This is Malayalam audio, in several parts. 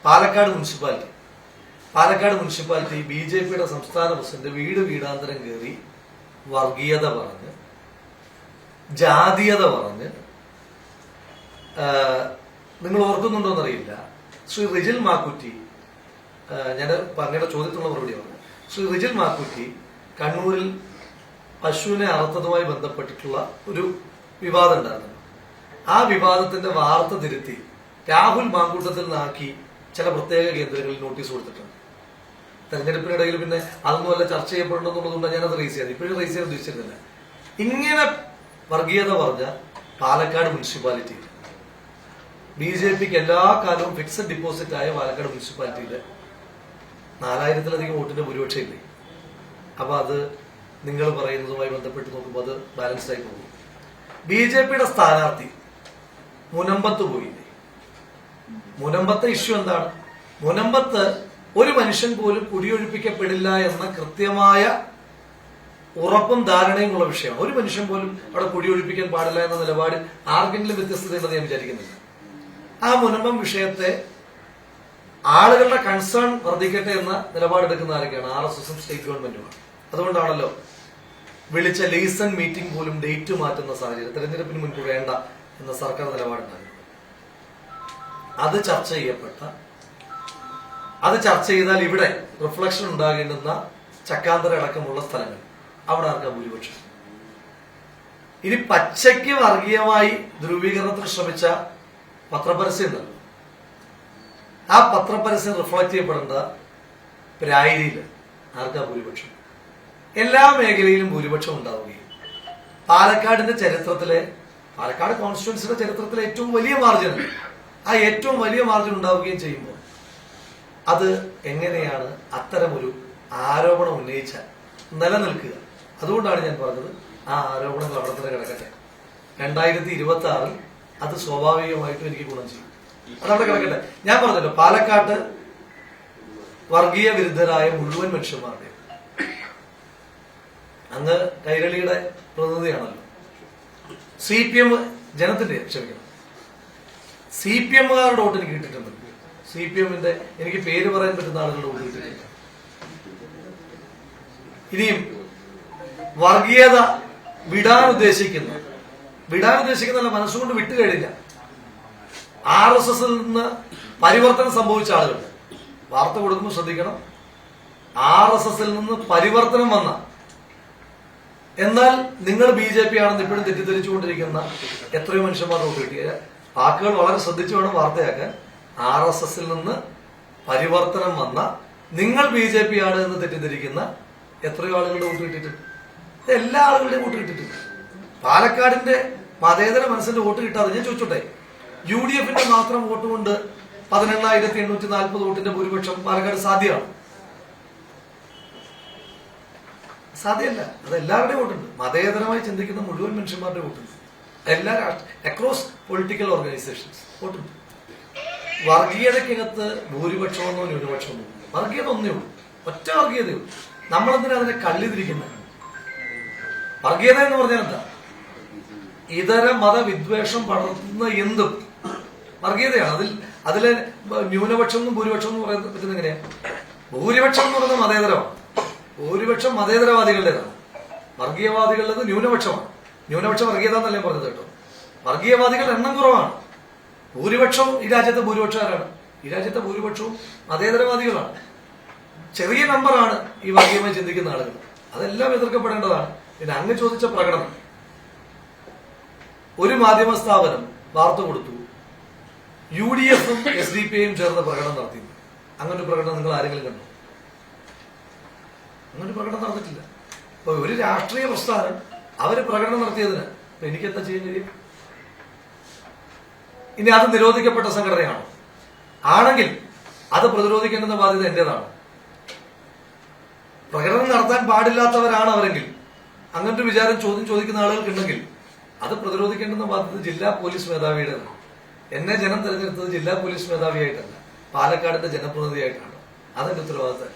പാലക്കാട് മുനിസിപ്പാലിറ്റി ബി.ജെ.പിയുടെ സംസ്ഥാന പ്രസിഡന്റ് വീടാന്തരം കയറി വർഗീയത പറഞ്ഞ്, ജാതീയത പറഞ്ഞ്, നിങ്ങൾ ഓർക്കുന്നുണ്ടോന്നറിയില്ല, ശ്രീ റിജിൽ മാക്കുറ്റി, ഞാൻ അങ്ങയുടെ ചോദ്യത്തിനുള്ള മറുപടി പറഞ്ഞു. ശ്രീ റിജിൽ മാക്കുറ്റി കണ്ണൂരിൽ പശുവിനെ അറുത്തതുമായി ബന്ധപ്പെട്ടിട്ടുള്ള ഒരു വിവാദം ഉണ്ടായിരുന്നു. ആ വിവാദത്തിന്റെ വാർത്ത തിരുത്തി രാഹുൽ മാങ്കൂട്ടത്തിൽ നിന്നാക്കി ചില പ്രത്യേക കേന്ദ്രങ്ങളിൽ നോട്ടീസ് കൊടുത്തിട്ടുണ്ട്. തെരഞ്ഞെടുപ്പിനിടയിൽ പിന്നെ അതൊന്നും അല്ല ചർച്ച ചെയ്യപ്പെടണമെന്നുള്ളതുകൊണ്ട് ഞാനത് റേസ് ചെയ്യാതെ ഇപ്പോഴും റേസ് ചെയ്യാൻ ഉദ്ദേശിച്ചിരുന്നില്ല. ഇങ്ങനെ വർഗീയത പറഞ്ഞ പാലക്കാട് മുനിസിപ്പാലിറ്റിയിൽ ബി.ജെ.പിക്ക് എല്ലാ കാലവും ഫിക്സഡ് ഡിപ്പോസിറ്റ് ആയ പാലക്കാട് മുനിസിപ്പാലിറ്റിയിൽ 4000-ലധികം വോട്ടിന്റെ ഭൂരിപക്ഷം ഇല്ലേ? അപ്പൊ അത് നിങ്ങൾ പറയുന്നതുമായി ബന്ധപ്പെട്ട് നോക്കുമ്പോൾ അത് ബാലൻസ്ഡ് ആയി പോകും. ബി.ജെ.പിയുടെ സ്ഥാനാർത്ഥി മുനമ്പത്ത് പോയില്ലേ? മുനമ്പത്തെ ഇഷ്യൂ എന്താണ്? മുനമ്പത്ത് ഒരു മനുഷ്യൻ പോലും കുടിയൊഴിപ്പിക്കപ്പെടില്ല എന്ന കൃത്യമായ ഉറപ്പും ധാരണയും ഉള്ള വിഷയമാണ്. ഒരു മനുഷ്യൻ പോലും അവിടെ കുടിയൊഴിപ്പിക്കാൻ പാടില്ല എന്ന നിലപാട് ആർക്കെങ്കിലും വ്യത്യസ്തതയുണ്ടെന്ന് ഞാൻ വിചാരിക്കുന്നില്ല. ആ മുനമ്പം വിഷയത്തെ ആളുകളുടെ കൺസേൺ വർദ്ധിക്കട്ടെ എന്ന നിലപാടെടുക്കുന്ന ആരൊക്കെയാണ്? RSSും സ്റ്റേറ്റ് ഗവൺമെന്റുമാണ്. അതുകൊണ്ടാണല്ലോ വിളിച്ച ലേസൺ മീറ്റിംഗ് പോലും ഡേറ്റ് മാറ്റുന്ന സാഹചര്യം, തെരഞ്ഞെടുപ്പിന് മുൻപ് വേണ്ട എന്ന സർക്കാർ നിലപാടുണ്ടായിരുന്നു. അത് ചർച്ച ചെയ്താൽ ഇവിടെ റിഫ്ലക്ഷൻ ഉണ്ടാകേണ്ടുന്ന ചക്കാന്തര അടക്കമുള്ള സ്ഥലങ്ങൾ അവിടെ ആർക്കാ ഭൂരിപക്ഷം? ഇനി പച്ചയ്ക്ക് വർഗീയമായി ധ്രുവീകരണത്തിന് ശ്രമിച്ച പത്രപരസ്യം ഉണ്ടല്ലോ, ആ പത്രപരസ്യം റിഫ്ലക്ട് ചെയ്യപ്പെടേണ്ട പ്രായരിയിൽ ആർക്കാ ഭൂരിപക്ഷം? എല്ലാ മേഖലയിലും ഭൂരിപക്ഷം ഉണ്ടാവുകയും പാലക്കാടിന്റെ ചരിത്രത്തിലെ, പാലക്കാട് കോൺസ്റ്റിറ്റ്യുവൻസിയുടെ ചരിത്രത്തിലെ ഏറ്റവും വലിയ മാർജിൻ, ആ ഏറ്റവും വലിയ മാർജിൻ ഉണ്ടാവുകയും ചെയ്യുമ്പോൾ അത് എങ്ങനെയാണ് അത്തരമൊരു ആരോപണം ഉന്നയിച്ച നിലനിൽക്കുക? അതുകൊണ്ടാണ് ഞാൻ പറഞ്ഞത് ആ ആരോപണങ്ങൾ അവിടെ തന്നെ കിടക്കട്ടെ. 2026 അത് സ്വാഭാവികമായിട്ടും എനിക്ക് ഗുണം ചെയ്യും. അതവിടെ കിടക്കട്ടെ. ഞാൻ പറഞ്ഞല്ലോ, പാലക്കാട്ട് വർഗീയ വിരുദ്ധരായ മുഴുവൻ മനുഷ്യന്മാരുടെ, അങ്ങ് കൈരളിയുടെ പ്രതിനിധിയാണല്ലോ, CPM ജനത്തിന്റെ, ക്ഷമിക്കണം, CPMകാരുടെ വോട്ട് എനിക്ക് കിട്ടിയിട്ടുണ്ട്. CPMന്റെ എനിക്ക് പേര് പറയാൻ പറ്റുന്ന ആളുകളുടെ വോട്ട് കിട്ടിയിട്ടുണ്ട്. ഇനിയും വർഗീയത വിടാൻ ഉദ്ദേശിക്കുന്ന മനസ്സുകൊണ്ട് വിട്ടുകഴിഞ്ഞ RSSൽ നിന്ന് പരിവർത്തനം സംഭവിച്ച ആളുകൾ, വാർത്ത കൊടുക്കുമ്പോൾ ശ്രദ്ധിക്കണം, RSSൽ നിന്ന് പരിവർത്തനം വന്ന, എന്നാൽ നിങ്ങൾ BJP ആണെന്ന് ഇപ്പോഴും തെറ്റിദ്ധരിച്ചുകൊണ്ടിരിക്കുന്ന എത്രയോ മനുഷ്യന്മാർ വോട്ട് കിട്ടിയ, വാക്കുകൾ വളരെ ശ്രദ്ധിച്ചു വേണം വാർത്തയാക്കാൻ. RSSൽ നിന്ന് പരിവർത്തനം വന്ന, നിങ്ങൾ BJP ആണ് എന്ന് തെറ്റിദ്ധരിക്കുന്ന എത്രയോ ആളുകളുടെ വോട്ട് കിട്ടിയിട്ടുണ്ട്. എല്ലാ ആളുകളുടെയും വോട്ട് കിട്ടിയിട്ടുണ്ട്. പാലക്കാടിന്റെ മതേതര മനസ്സിന്റെ വോട്ട് കിട്ടാതെ, ഞാൻ ചോദിച്ചോട്ടെ, UDFന്റെ മാത്രം വോട്ട് കൊണ്ട് 18,840 വോട്ടിന്റെ ഭൂരിപക്ഷം പാലക്കാട് സാധ്യമാണ്? സാധ്യമല്ല. അത് എല്ലാവരുടെയും വോട്ടുണ്ട്. മതേതരമായി ചിന്തിക്കുന്ന മുഴുവൻ മനുഷ്യന്മാരുടെ വോട്ടുണ്ട്. എല്ലാ അക്രോസ് പൊളിറ്റിക്കൽ ഓർഗനൈസേഷൻസ് വോട്ടുണ്ട്. വർഗീയതയ്ക്കകത്ത് ഭൂരിപക്ഷമെന്നോ ന്യൂനപക്ഷമെന്നോ, വർഗീയത ഒന്നേ ഉള്ളൂ, ഒറ്റ വർഗീയതയുള്ളൂ. നമ്മളെന്തിനാ അതിനെ കള്ളിതിരിക്കുന്നത്? വർഗീയത എന്ന് പറഞ്ഞാൽ എന്താ? ഇതര മതവിദ്വേഷം പടർത്തുന്ന എന്തും വർഗീയതയാണ്. അതിലെ ന്യൂനപക്ഷം എന്നും ഭൂരിപക്ഷം എന്ന് പറയാൻ പറ്റുന്ന എങ്ങനെയാ? ഭൂരിപക്ഷം എന്ന് പറയുന്നത് മതേതരമാണ്. ഭൂരിപക്ഷം മതേതരവാദികളുടേതാണ്. വർഗീയവാദികളുടേത് ന്യൂനപക്ഷമാണ്. ന്യൂനപക്ഷം വർഗീയത എന്നല്ലേ പറഞ്ഞത് കേട്ടോ. വർഗീയവാദികളുടെ എണ്ണം കുറവാണ്. ഭൂരിപക്ഷവും ഈ രാജ്യത്തെ ഭൂരിപക്ഷം ആരാണ്? ഈ രാജ്യത്തെ ഭൂരിപക്ഷവും മതേതരവാദികളാണ്. ചെറിയ നമ്പറാണ് ഈ വർഗീയമായി ചിന്തിക്കുന്ന ആളുകൾ. അതെല്ലാം എതിർക്കപ്പെടേണ്ടതാണ്. പിന്നെ അങ്ങ് ചോദിച്ച പ്രകടനം, ഒരു മാധ്യമ സ്ഥാപനം വാർത്ത കൊടുത്തു, UDFും SDPയും ചേർന്ന് പ്രകടനം നടത്തി. അങ്ങനെ ഒരു പ്രകടനം നിങ്ങൾ ആരെങ്കിലും കണ്ടു? അങ്ങനെ പ്രകടനം നടന്നിട്ടില്ല. അപ്പൊ ഒരു രാഷ്ട്രീയ പ്രസ്ഥാനം അവര് പ്രകടനം നടത്തിയതിന് എനിക്ക് എന്താ ചെയ്യാൻ കഴിയും? ഇനി അത് നിരോധിക്കപ്പെട്ട സംഘടനയാണോ? ആണെങ്കിൽ അത് പ്രതിരോധിക്കേണ്ടുന്ന ബാധ്യത എന്റേതാണ്. പ്രകടനം നടത്താൻ പാടില്ലാത്തവരാണ് അവരെങ്കിൽ, അങ്ങനത്തെ വിചാരം ചോദിക്കുന്ന ആളുകൾക്കുണ്ടെങ്കിൽ അത് പ്രതിരോധിക്കേണ്ടുന്ന ബാധ്യത ജില്ലാ പോലീസ് മേധാവിയുടേതാണ്. എന്നെ ജനം തെരഞ്ഞെടുത്തത് ജില്ലാ പോലീസ് മേധാവിയായിട്ടല്ല, പാലക്കാടിന്റെ ജനപ്രതിനിധിയായിട്ടാണ്. അതെന്റെ ഉത്തരവാദിത്തം.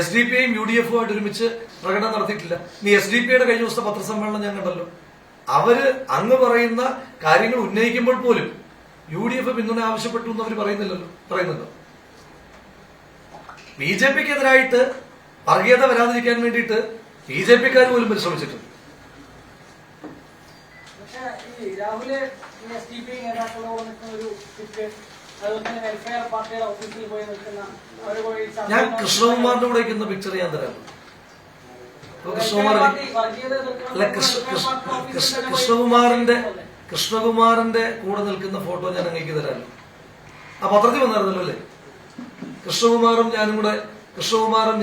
SDPയും UDFുമായിട്ട് ഒരുമിച്ച് പ്രകടനം നടത്തിയിട്ടില്ല. നീ SDPയുടെ കഴിഞ്ഞ ദിവസത്തെ പത്രസമ്മേളനം ഞാൻ കണ്ടല്ലോ. അവര് അങ്ങ് പറയുന്ന കാര്യങ്ങൾ ഉന്നയിക്കുമ്പോൾ പോലും UDF പിന്തുണ ആവശ്യപ്പെട്ടു എന്ന് അവർ പറയുന്നുണ്ടോ? BJPക്കെതിരായിട്ട് വർഗീയത വരാതിരിക്കാൻ വേണ്ടിയിട്ട് BJPക്കാർ പോലും പരിശ്രമിച്ചിട്ടുണ്ട്. ഞാൻ കൃഷ്ണകുമാറിന്റെ കൂടെ ഇരിക്കുന്ന പിക്ചർ ഞാൻ തരാം. കൃഷ്ണകുമാറിന്റെ കൂടെ നിൽക്കുന്ന ഫോട്ടോ ഞാൻ അങ്ങേക്ക് തരാമല്ലോ. ആ പത്രത്തിൽ വന്നായിരുന്നല്ലോ അല്ലേ? കൃഷ്ണകുമാറും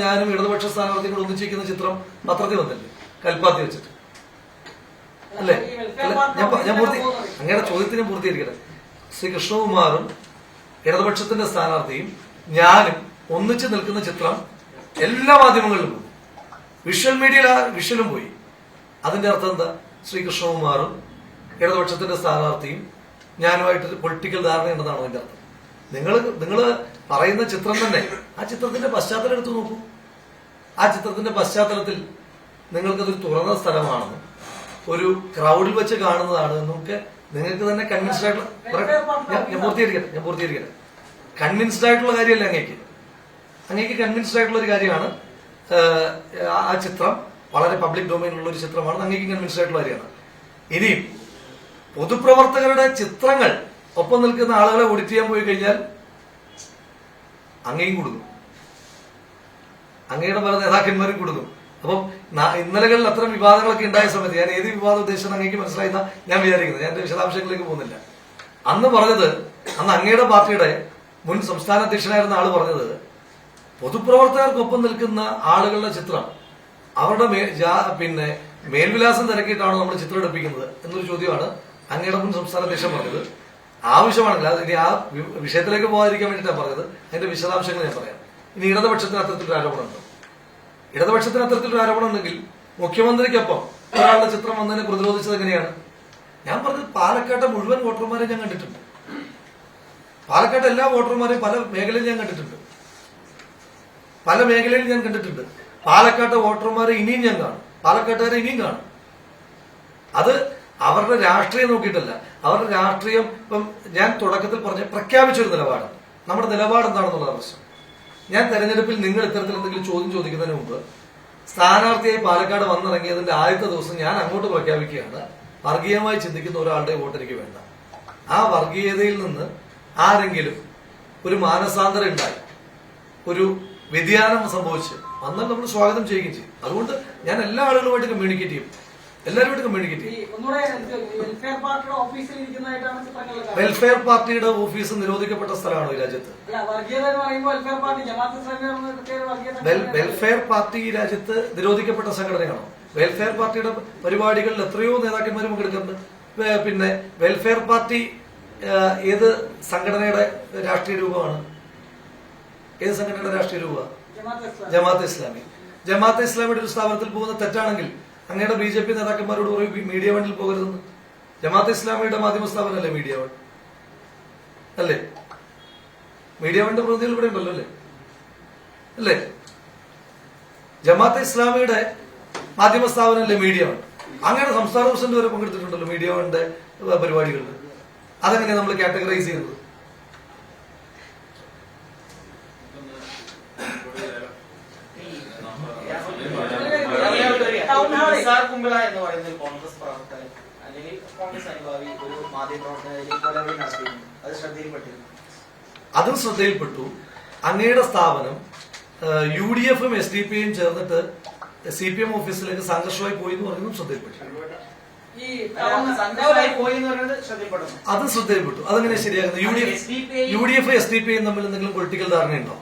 ഞാനും ഇടതുപക്ഷ സ്ഥാനാർത്ഥി കൂടെ ഒന്നിച്ചിരിക്കുന്ന ചിത്രം പത്രത്തിൽ വന്നില്ലേ? കൽപ്പാത്തി വെച്ചിട്ട് അല്ലേ? അങ്ങയുടെ ചോദ്യത്തിന് പൂർത്തീകരിക്കട്ടെ. ശ്രീ കൃഷ്ണകുമാറും ഇടതുപക്ഷത്തിന്റെ സ്ഥാനാർത്ഥിയും ഞാനും ഒന്നിച്ച് നിൽക്കുന്ന ചിത്രം എല്ലാ മാധ്യമങ്ങളിലും പോയി, വിഷ്വൽ മീഡിയയിൽ ആ വിഷ്വലും പോയി. അതിന്റെ അർത്ഥം എന്താ? ശ്രീ കൃഷ്ണകുമാറും ഇടതുപക്ഷത്തിന്റെ സ്ഥാനാർത്ഥിയും ഞാനുമായിട്ട് പൊളിറ്റിക്കൽ ധാരണയുണ്ടെന്നാണോ അതിന്റെ അർത്ഥം? നിങ്ങൾ പറയുന്ന ചിത്രം തന്നെ, ആ ചിത്രത്തിന്റെ പശ്ചാത്തലം എടുത്തു നോക്കൂ. ആ ചിത്രത്തിന്റെ പശ്ചാത്തലത്തിൽ നിങ്ങൾക്കതൊരു തുറന്ന സ്ഥലമാണെന്നും ഒരു ക്രൗഡിൽ വെച്ച് കാണുന്നതാണ് നിങ്ങൾക്ക് തന്നെ കൺവിൻസ്ഡ് ആയിട്ടുള്ള ഞാൻ പൂർത്തീകരിക്കട്ടെ. കൺവിൻസ്ഡ് ആയിട്ടുള്ള കാര്യമല്ല അങ്ങേക്ക് കൺവിൻസ്ഡ് ആയിട്ടുള്ള ഒരു കാര്യമാണ്. ആ ചിത്രം വളരെ പബ്ലിക് ഡൊമൈനിലുള്ള ഒരു ചിത്രമാണ്. അങ്ങേക്ക് കൺവിൻസ്ഡ് ആയിട്ടുള്ള കാര്യമാണ്. ഇനിയും പൊതുപ്രവർത്തകരുടെ ചിത്രങ്ങൾ ഒപ്പം നിൽക്കുന്ന ആളുകളെ ഓഡിറ്റ് ചെയ്യാൻ പോയി കഴിഞ്ഞാൽ അങ്ങയും കൊടുക്കും, അങ്ങയുടെ പല നേതാക്കന്മാരും കൊടുക്കും. അപ്പം ഇന്നലകളിൽ അത്തരം വിവാദങ്ങളൊക്കെ ഉണ്ടായ സമയത്ത് ഞാൻ ഏത് വിവാദം ഉദ്ദേശിച്ചത് അങ്ങേക്ക് മനസ്സിലായെന്ന ഞാൻ വിചാരിക്കുന്നത്. ഞാൻ എന്റെ വിശദാംശങ്ങളിലേക്ക് പോകുന്നില്ല. അന്ന് അങ്ങയുടെ പാർട്ടിയുടെ മുൻ സംസ്ഥാന അധ്യക്ഷനായിരുന്ന ആള് പറഞ്ഞത് പൊതുപ്രവർത്തകർക്കൊപ്പം നിൽക്കുന്ന ആളുകളുടെ ചിത്രം അവരുടെ മേൽവിലാസം തിരക്കിയിട്ടാണോ നമ്മൾ ചിത്രം എടുപ്പിക്കുന്നത് എന്നൊരു ചോദ്യമാണ് അങ്ങയുടെ മുൻ സംസ്ഥാന അധ്യക്ഷൻ പറഞ്ഞത്. ആവശ്യമാണെങ്കിൽ അത് ഇനി ആ വിഷയത്തിലേക്ക് പോകാതിരിക്കാൻ വേണ്ടിയിട്ടാണ് പറഞ്ഞത്. അതിന്റെ വിശദാംശങ്ങൾ ഞാൻ പറയാം. ഇനി ഇടതുപക്ഷത്തിന് അത്തരത്തിലൊരു ആരോപണമുണ്ടോ? ഇടതുപക്ഷത്തിന് അത്തരത്തിലൊരു ആരോപണം ഉണ്ടെങ്കിൽ മുഖ്യമന്ത്രിക്കൊപ്പം ഒരാളുടെ ചിത്രം വന്നതിനെ പ്രതിരോധിച്ചത് എങ്ങനെയാണ്? ഞാൻ പറഞ്ഞത് പാലക്കാട്ടെ മുഴുവൻ വോട്ടർമാരെ ഞാൻ കണ്ടിട്ടുണ്ട്. പാലക്കാട്ടെ എല്ലാ വോട്ടർമാരെയും പല മേഖലയിൽ ഞാൻ കണ്ടിട്ടുണ്ട്. പാലക്കാട്ടെ വോട്ടർമാരെ ഇനിയും ഞാൻ കാണും, പാലക്കാട്ടുകാരെ ഇനിയും കാണും. അത് അവരുടെ രാഷ്ട്രീയം നോക്കിയിട്ടല്ല. അവരുടെ രാഷ്ട്രീയം ഇപ്പം ഞാൻ തുടക്കത്തിൽ പ്രഖ്യാപിച്ചൊരു നിലപാട്. നമ്മുടെ നിലപാട് എന്താണെന്നുള്ള പ്രശ്നം. ഞാൻ തെരഞ്ഞെടുപ്പിൽ നിങ്ങൾ ഇത്തരത്തിൽ എന്തെങ്കിലും ചോദ്യം ചോദിക്കുന്നതിന് മുമ്പ് സ്ഥാനാർത്ഥിയായി പാലക്കാട് വന്നിറങ്ങിയതിന്റെ ആദ്യത്തെ ദിവസം ഞാൻ അങ്ങോട്ട് പ്രഖ്യാപിക്കുകയാണ്, വർഗീയമായി ചിന്തിക്കുന്ന ഒരാളുടെ വോട്ട് എനിക്ക് വേണ്ട. ആ വർഗീയതയിൽ നിന്ന് ആരെങ്കിലും ഒരു മാനസാന്തരം ഉണ്ടായി, ഒരു വ്യതിയാനം സംഭവിച്ച് വന്നാൽ നമ്മൾ സ്വാഗതം ചെയ്യുകയും ചെയ്യും. അതുകൊണ്ട് ഞാൻ എല്ലാ ആളുകളുമായിട്ട് കമ്മ്യൂണിക്കേറ്റ് ചെയ്യും, എല്ലാവരുമായിട്ട് കമ്മ്യൂണിക്കേറ്റ് ചെയ്യും. വെൽഫെയർ പാർട്ടിയുടെ ഓഫീസ് നിരോധിക്കപ്പെട്ട സ്ഥലമാണോ ഈ രാജ്യത്ത്? വെൽഫെയർ പാർട്ടി ഈ രാജ്യത്ത് നിരോധിക്കപ്പെട്ട സംഘടനയാണോ? വെൽഫെയർ പാർട്ടിയുടെ പരിപാടികളിൽ എത്രയോ നേതാക്കന്മാരും പങ്കെടുക്കുന്നുണ്ട്. പിന്നെ വെൽഫെയർ പാർട്ടി ഏത് സംഘടനയുടെ രാഷ്ട്രീയ രൂപമാണ്? ഏത് സംഘടനയുടെ രാഷ്ട്രീയ രൂപമാണ്? ജമാഅത്തെ ഇസ്ലാമി. ജമാഅത്തെ ഇസ്ലാമിയുടെ ഒരു സ്ഥാപനത്തിൽ പോകുന്ന തെറ്റാണെങ്കിൽ അങ്ങയുടെ BJP നേതാക്കന്മാരോട് പറയും മീഡിയ വണ്ടിൽ പോകരുതെന്ന്. ജമാഅത്തെ ഇസ്ലാമിയുടെ മാധ്യമ സ്ഥാപനമല്ലേ മീഡിയ വൺ? അല്ലേ? മീഡിയ വണ്ട് പ്രതിനിധികൾ ഇവിടെ ഉണ്ടല്ലോ അല്ലേ? ജമാഅത്തെ ഇസ്ലാമിയുടെ മാധ്യമ സ്ഥാപനമല്ലേ മീഡിയ വൺ? അങ്ങയുടെ സംസ്ഥാന പ്രസിഡന്റ് വരെ പങ്കെടുത്തിട്ടുണ്ടല്ലോ മീഡിയ വണ്ടെ പരിപാടികളിൽ. അതെങ്ങനെയാണ് നമ്മൾ കാറ്റഗറൈസ് ചെയ്യുന്നത്? എന്ന് പറയുന്ന ഒരു കോൺഗ്രസ് പ്രവർത്തകൻ അല്ലെങ്കിൽ കോൺഗ്രസ് അനുഭാവി ഒരു മാധ്യമപ്രവർത്തകൻ അത് ശ്രദ്ധയിൽപ്പെട്ടിരുന്നു. അതും ശ്രദ്ധയിൽപ്പെട്ടു. അങ്ങയുടെ സ്ഥാപനം UDFും SDPയും ചേർന്നിട്ട് CPM ഓഫീസിലേക്ക് സംഘർഷമായി പോയി എന്ന് പറയുന്നതും ശ്രദ്ധയിൽപ്പെട്ടു. അതും ശ്രദ്ധയിൽപ്പെട്ടു. അതെങ്ങനെ ശരിയാകുന്നത്? UDF SDPയും തമ്മിൽ എന്തെങ്കിലും പൊളിറ്റിക്കൽ ധാരണയുണ്ടോ?